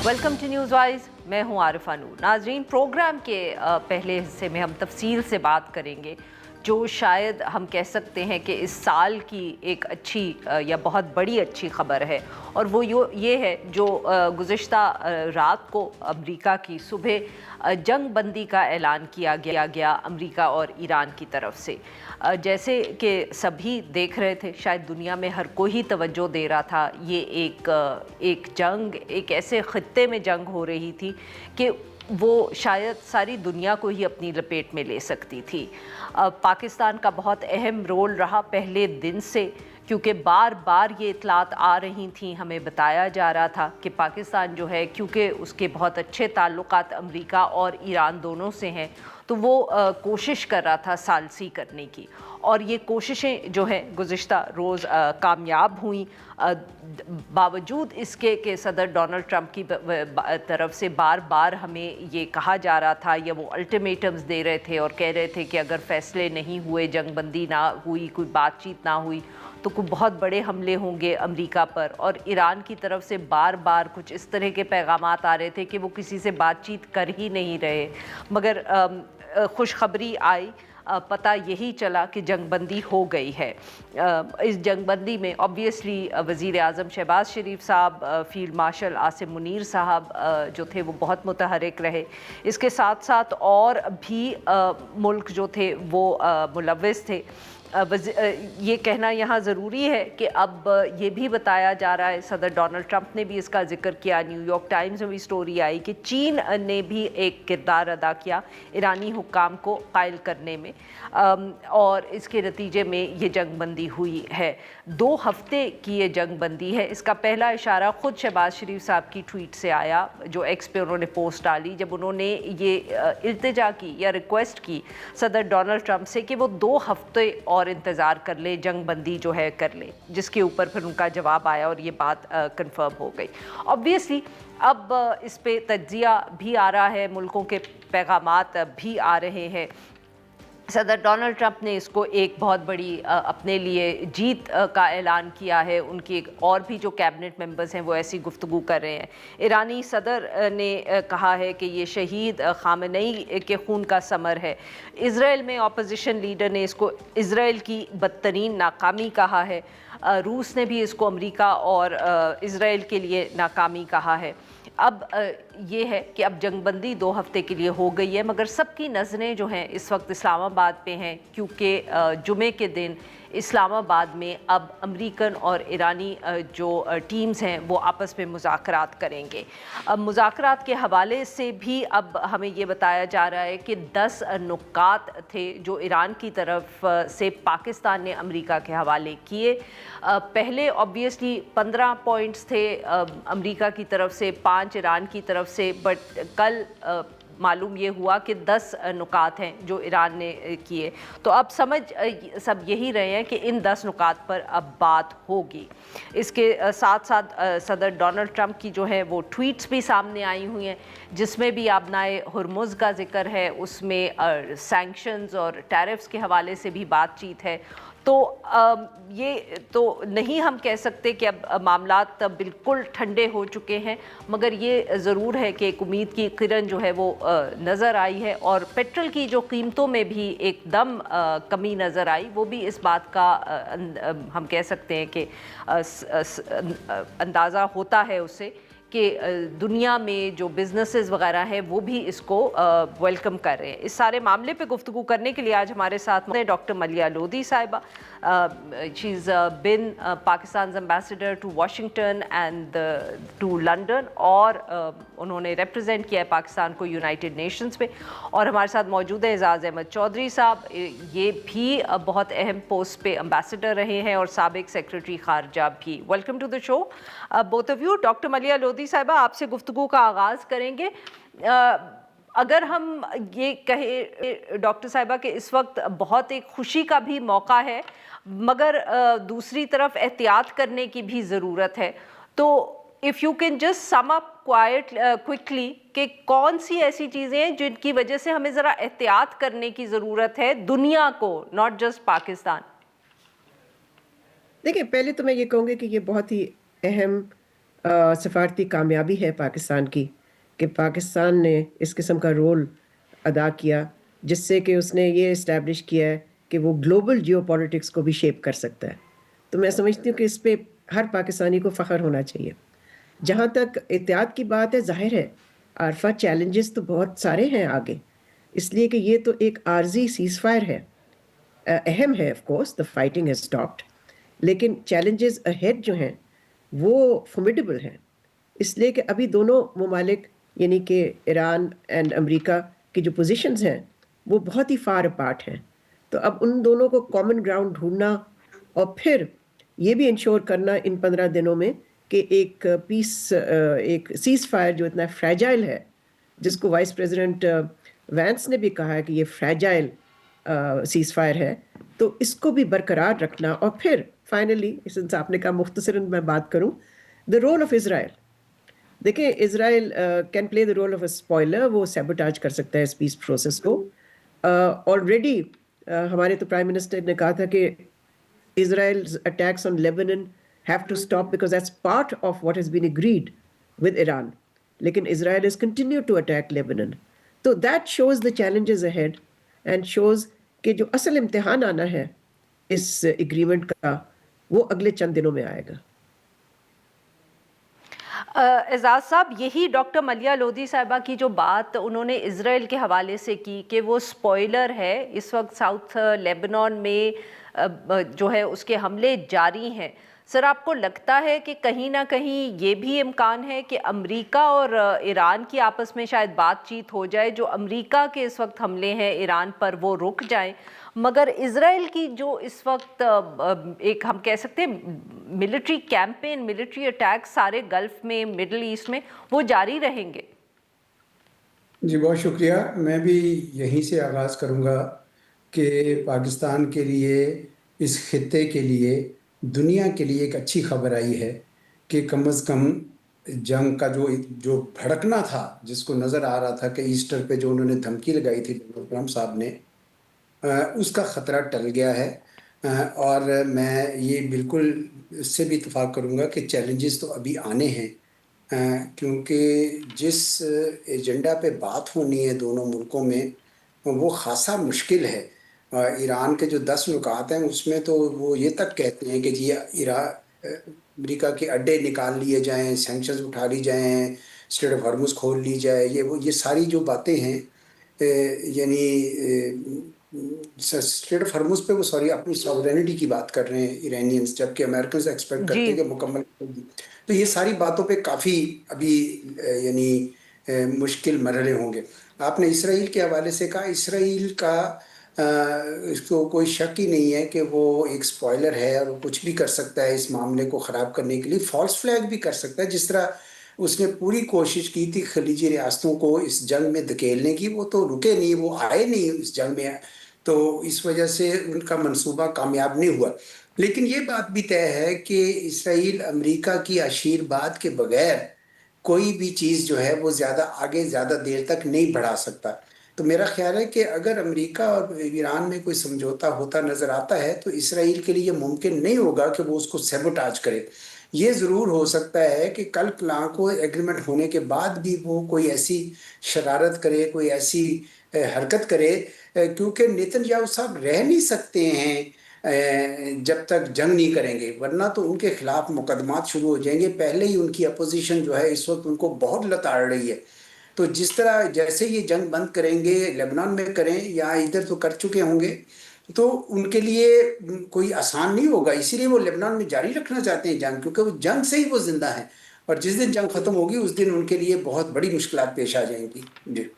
Welcome to news wise, मैं हूं आरिफा नूर। नाजरीन, प्रोग्राम के पहले हिस्से में हम तफसील से बात करेंगे जो शायद हम कह सकते हैं कि इस साल की एक अच्छी या बहुत बड़ी अच्छी ख़बर है, और वो ये है जो गुज़िश्ता रात को अमेरिका की सुबह जंग बंदी का ऐलान किया गया अमेरिका और ईरान की तरफ से। जैसे कि सभी देख रहे थे, शायद दुनिया में हर कोई ही तवज्जो दे रहा था, ये एक जंग, एक ऐसे ख़ित्ते में जंग हो रही थी कि वो शायद सारी दुनिया को ही अपनी लपेट में ले सकती थी। पाकिस्तान का बहुत अहम रोल रहा पहले दिन से, क्योंकि बार बार ये इतलात आ रही थी, हमें बताया जा रहा था कि पाकिस्तान जो है, क्योंकि उसके बहुत अच्छे ताल्लुकात अमेरिका और ईरान दोनों से हैं, तो वो कोशिश कर रहा था सालसी करने की, और ये कोशिशें जो हैं गुज़िश्ता रोज़ कामयाब हुई, बावजूद इसके कि सदर डोनाल्ड ट्रंप की तरफ से बार बार हमें ये कहा जा रहा था, या वो अल्टीमेटम्स दे रहे थे और कह रहे थे कि अगर फ़ैसले नहीं हुए, जंगबंदी ना हुई, कोई बातचीत ना हुई, तो कुछ बहुत बड़े हमले होंगे अमेरिका पर। और ईरान की तरफ से बार बार कुछ इस तरह के पैगामात आ रहे थे कि वो किसी से बातचीत कर ही नहीं रहे, मगर खुशखबरी आई, पता यही चला कि जंगबंदी हो गई है। इस जंगबंदी में ऑब्वियसली वज़ीर आज़म शहबाज शरीफ साहब, फ़ील्ड मार्शल आसिम मुनीर साहब जो थे वो बहुत मुतहरिक रहे। इसके साथ साथ और भी मुल्क जो थे वो मुलव्वस थे। ये कहना यहाँ ज़रूरी है कि अब ये भी बताया जा रहा है, सदर डोनाल्ड ट्रंप ने भी इसका जिक्र किया, न्यूयॉर्क टाइम्स में भी स्टोरी आई कि चीन ने भी एक किरदार अदा किया ईरानी हुक्काम को कायल करने में, और इसके नतीजे में ये जंगबंदी हुई है। 2 हफ्ते की ये जंगबंदी है। इसका पहला इशारा ख़ुद शहबाज शरीफ साहब की ट्वीट से आया, जो एक्स पे उन्होंने पोस्ट डाली, जब उन्होंने ये इल्तिजा की या रिक्वेस्ट की सदर डोनाल्ड ट्रंप से कि वो 2 हफ्ते और इंतज़ार कर ले, जंगबंदी जो है कर ले, जिसके ऊपर फिर उनका जवाब आया और ये बात कंफर्म हो गई। ऑब्वियसली अब इस पे तज्जिया भी आ रहा है, मुल्कों के पैगामात भी आ रहे हैं। सदर डोनाल्ड ट्रंप ने इसको एक बहुत बड़ी अपने लिए जीत का ऐलान किया है। उनकी और भी जो कैबिनेट मेंबर्स हैं वो ऐसी गुफ्तगू कर रहे हैं। ईरानी सदर ने कहा है कि ये शहीद खामेनेई के खून का समर है। इज़राइल में अपोजिशन लीडर ने इसको इज़राइल की बदतरीन नाकामी कहा है। रूस ने भी इसको अमेरिका और इज़राइल के लिए नाकामी कहा है। अब ये है कि अब जंगबंदी 2 हफ्ते के लिए हो गई है, मगर सबकी नज़रें जो हैं इस वक्त इस्लामाबाद पे हैं, क्योंकि जुमे के दिन इस्लामाबाद में अब अमेरिकन और ईरानी जो टीम्स हैं वो आपस में मुज़ाकरात करेंगे। अब मुज़ाकरात के हवाले से भी अब हमें ये बताया जा रहा है कि 10 नुकात थे जो ईरान की तरफ से पाकिस्तान ने अमेरिका के हवाले किए। पहले ऑब्वियसली 15 पॉइंट्स थे अमेरिका की तरफ से, 5 ईरान की तरफ से, बट कल मालूम ये हुआ कि 10 नुकात हैं जो ईरान ने किए। तो अब समझ सब यही रहे हैं कि इन 10 नुकात पर अब बात होगी। इसके साथ साथ सदर डोनाल्ड ट्रंप की जो है वो ट्वीट्स भी सामने आई हुई हैं, जिसमें भी आबनाए हुर्मुज़ का जिक्र है, उसमें सैंक्शंस और टैरिफ्स के हवाले से भी बातचीत है। तो ये तो नहीं हम कह सकते कि अब मामलात बिल्कुल ठंडे हो चुके हैं, मगर ये ज़रूर है कि एक उम्मीद की किरण जो है वो नज़र आई है, और पेट्रोल की जो कीमतों में भी एकदम कमी नज़र आई, वो भी इस बात का हम कह सकते हैं कि अंदाज़ा होता है उससे कि दुनिया में जो बिजनेसेस वगैरह हैं वो भी इसको वेलकम कर रहे हैं। इस सारे मामले पे गुफ्तगू करने के लिए आज हमारे साथ हैं डॉक्टर मलिया लोधी साहिबा। She is been Pakistan ambassador to Washington and to London, और उन्होंने रिप्रेजेंट किया है पाकिस्तान को यूनाइटेड नेशंस पे। और हमारे साथ मौजूद है एजाज़ अहमद चौधरी साहब, ये भी बहुत अहम पोस्ट पे एम्बेसडर रहे हैं और साबिक सेक्रेटरी खारजा भी। Welcome to the show both of you. Doctor Maleeha Lodhi साहिबा, आपसे गुफ्तगू का आगाज़ करेंगे। अगर हम ये कहें डॉक्टर साहिबा कि इस वक्त बहुत एक खुशी का भी मौका है, मगर दूसरी तरफ एहतियात करने की भी ज़रूरत है, तो if you can just sum up quickly कि कौन सी ऐसी चीज़ें हैं जिनकी वजह से हमें ज़रा एहतियात करने की ज़रूरत है दुनिया को, नॉट जस्ट पाकिस्तान। देखिए, पहले तो मैं ये कहूँगी कि ये बहुत ही अहम सफारती कामयाबी है पाकिस्तान की कि पाकिस्तान ने इस किस्म का रोल अदा किया जिससे कि उसने ये इस्टेब्लिश किया है कि वो ग्लोबल जियोपॉलिटिक्स को भी शेप कर सकता है। तो मैं समझती हूँ कि इस पे हर पाकिस्तानी को फ़ख्र होना चाहिए। जहाँ तक एहतियात की बात है, ज़ाहिर है आरफा चैलेंजेस तो बहुत सारे हैं आगे, इसलिए कि ये तो एक आर्जी सीज़ फायर है। अहम है, of course the fighting has stopped, लेकिन चैलेंजेस अहेड जो हैं वो फॉर्मिडेबल हैं। इसलिए कि अभी दोनों ममालिक यानी कि ईरान एंड अमेरिका की जो पोजीशंस हैं वो बहुत ही फार अपार्ट हैं। तो अब उन दोनों को कॉमन ग्राउंड ढूंढना और फिर ये भी इंश्योर करना इन 15 दिनों में कि एक पीस, एक सीज फायर जो इतना फ्रैजाइल है, जिसको वाइस प्रेसिडेंट वैंस ने भी कहा है कि ये फ्रैजाइल सीज फायर है, तो इसको भी बरकरार रखना। और फिर फाइनली, सिंस आपने कहा मुख्तसरन मैं बात करूं, द रोल ऑफ इसराइल। देखिए, Israel can play the role of a spoiler, वो सैबोटाज कर सकता है इस पीस प्रोसेस को। ऑलरेडी हमारे तो प्राइम मिनिस्टर ने कहा था कि Israel's attacks on Lebanon have to stop because that's part of what has been agreed with Iran. लेकिन Israel has continued to attack Lebanon. So that shows the challenges ahead and shows कि जो असल इम्तिहान आना है इस agreement का वो अगले चंद दिनों में आएगा। एजाज साहब, यही डॉक्टर मलिया लोधी साहिबा की जो बात उन्होंने इज़राइल के हवाले से की कि वो स्पॉइलर है, इस वक्त साउथ लेबनान में जो है उसके हमले जारी हैं। सर, आपको लगता है कि कहीं ना कहीं ये भी इम्कान है कि अमेरिका और ईरान की आपस में शायद बातचीत हो जाए, जो अमेरिका के इस वक्त हमले हैं ईरान पर वो रुक जाएं, मगर इज़राइल की जो इस वक्त एक हम कह सकते हैं मिलिट्री कैंपेन, मिलिट्री अटैक सारे गल्फ में, मिडल ईस्ट में, वो जारी रहेंगे? जी बहुत शुक्रिया। मैं भी यहीं से आगाज़ करूँगा कि पाकिस्तान के लिए, इस खित्ते के लिए, दुनिया के लिए एक अच्छी खबर आई है कि कम अज़ कम जंग का जो भड़कना था, जिसको नज़र आ रहा था कि ईस्टर पे जो उन्होंने धमकी लगाई थी डोनाल्ड ट्रम्प साहब ने, उसका ख़तरा टल गया है। और मैं ये बिल्कुल इससे भी इत्तेफाक करूँगा कि चैलेंजेस तो अभी आने हैं, क्योंकि जिस एजेंडा पे बात होनी है दोनों मुल्कों में वो ख़ासा मुश्किल है। ईरान के जो 10 नुकात हैं उसमें तो वो ये तक कहते हैं कि जी अमेरिका के अड्डे निकाल लिए जाएं, सैंक्शंस उठा ली जाएं, स्ट्रेट ऑफ हॉर्मुज़ खोल ली जाए, ये सारी जो बातें हैं, यानी स्ट्रेट ऑफ हॉर्मुज़ पे वो सॉरी अपनी सॉवरेनिटी की बात कर रहे हैं ईरानियंस, जबकि अमेरिकन एक्सपेक्ट करते हैं कि मुकम्मल। तो ये सारी बातों पे काफ़ी अभी यानी मुश्किल मरहले होंगे। आपने इसराइल के हवाले से कहा, इसराइल का इसको कोई शक ही नहीं है कि वो एक स्पॉइलर है और वो कुछ भी कर सकता है इस मामले को ख़राब करने के लिए, फॉल्स फ्लैग भी कर सकता है। जिस तरह उसने पूरी कोशिश की थी खलीजी रियासतों को इस जंग में धकेलने की, वो तो रुके नहीं, वो आए नहीं इस जंग में, तो इस वजह से उनका मंसूबा कामयाब नहीं हुआ। लेकिन ये बात भी तय है कि इसराइल अमेरिका की आशीर्वाद के बगैर कोई भी चीज़ जो है वो ज़्यादा आगे ज़्यादा देर तक नहीं बढ़ा सकता। तो मेरा ख्याल है कि अगर अमेरिका और ईरान में कोई समझौता होता नज़र आता है तो इसराइल के लिए मुमकिन नहीं होगा कि वो उसको सैबोटाज करे। ये ज़रूर हो सकता है कि कल प्लान को एग्रीमेंट होने के बाद भी वो कोई ऐसी शरारत करे, कोई ऐसी हरकत करे, क्योंकि नेतन्याहू साहब रह नहीं सकते हैं जब तक जंग नहीं करेंगे, वरना तो उनके खिलाफ मुकदमात शुरू हो जाएंगे। पहले ही उनकी अपोजिशन जो है इस वक्त उनको बहुत लताड़ रही है। तो जिस तरह जैसे ये जंग बंद करेंगे, लेबनान में करें या इधर तो कर चुके होंगे, तो उनके लिए कोई आसान नहीं होगा। इसीलिए वो लेबनान में जारी रखना चाहते हैं जंग, क्योंकि वो जंग से ही वो जिंदा है, और जिस दिन जंग खत्म होगी उस दिन उनके लिए बहुत बड़ी मुश्किलात पेश आ जाएंगी। जी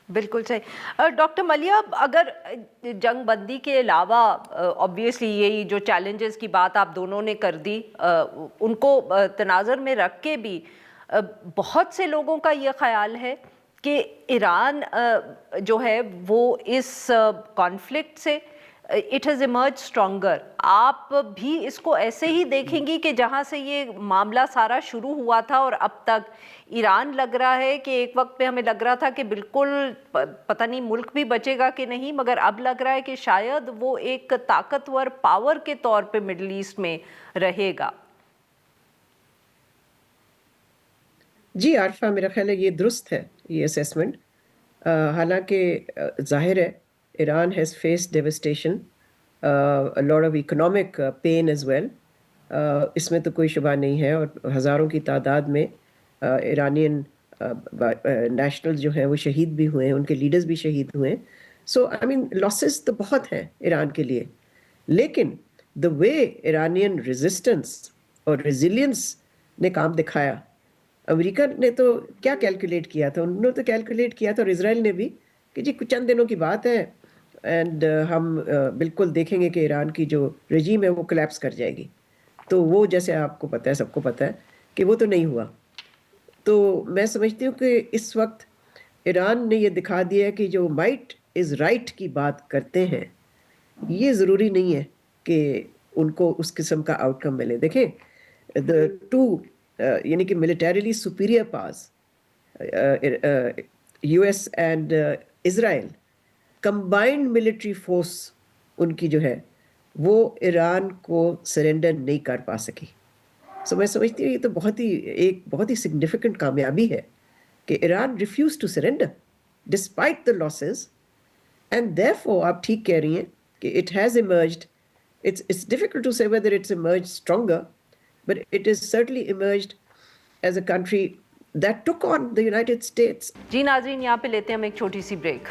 बिल्कुल सही। डॉक्टर मलिया, अगर जंग बंदी के अलावा ऑब्वियसली यही जो चैलेंजेस की बात आप दोनों ने कर दी, उनको तनाज़ुर में रख के भी बहुत से लोगों का ये ख्याल है कि ईरान जो है वो इस कॉन्फ्लिक्ट से इट हैज़ इमर्ज स्ट्रॉन्गर। आप भी इसको ऐसे ही देखेंगी कि जहाँ से ये मामला सारा शुरू हुआ था और अब तक ईरान लग रहा है कि एक वक्त पे हमें लग रहा था कि बिल्कुल पता नहीं मुल्क भी बचेगा कि नहीं, मगर अब लग रहा है कि शायद वो एक ताकतवर पावर के तौर पे मिडल ईस्ट में रहेगा। جی عارفہ میرا خیال ہے یہ درست ہے یہ اسیسمنٹ. حالانکہ ظاہر ہے Iran has face devastation lot of economic pain as well. اس میں تو کوئی شبہ نہیں ہے, اور ہزاروں کی تعداد میں ایرانین نیشنل جو ہیں وہ شہید بھی ہوئے ہیں, ان کے لیڈرز بھی شہید ہوئے ہیں. سو آئی مین لاسز تو بہت ہیں ایران کے لیے, لیکن دا وے ایرانین ریزسٹنس اور ریزیلینس نے کام دکھایا. امریکہ نے تو کیا کیلکولیٹ کیا تھا, انہوں نے تو کیلکولیٹ کیا تھا, اور اسرائیل نے بھی, کہ جی کچھ چند دنوں کی بات ہے اینڈ ہم بالکل دیکھیں گے کہ ایران کی جو رجیم ہے وہ کلیپس کر جائے گی. تو وہ جیسے آپ کو پتہ ہے, سب کو پتہ ہے کہ وہ تو نہیں ہوا. تو میں سمجھتی ہوں کہ اس وقت ایران نے یہ دکھا دیا ہے کہ جو مائٹ از رائٹ کی بات کرتے ہیں, یہ ضروری نہیں ہے کہ ان کو اس قسم کا آؤٹ کم ملے. دیکھیں دا ٹو یعنی کہ militarily superior powers U S and Israel, combined military force ان کی جو ہے وہ ایران کو سرنڈر نہیں کر پا سکی. سو میں سمجھتی ہوں یہ تو بہت ہی سگنیفیکنٹ کامیابی ہے کہ Iran refuse to surrender despite the losses. And therefore آپ ٹھیک کہہ رہی ہیں کہ it has emerged. It's difficult to say whether it's emerged stronger, but it is certainly emerged as a country that took on the United States. جی ناظرین, یہاں پہ لیتے ہیں ہم ایک چھوٹی سی بریک.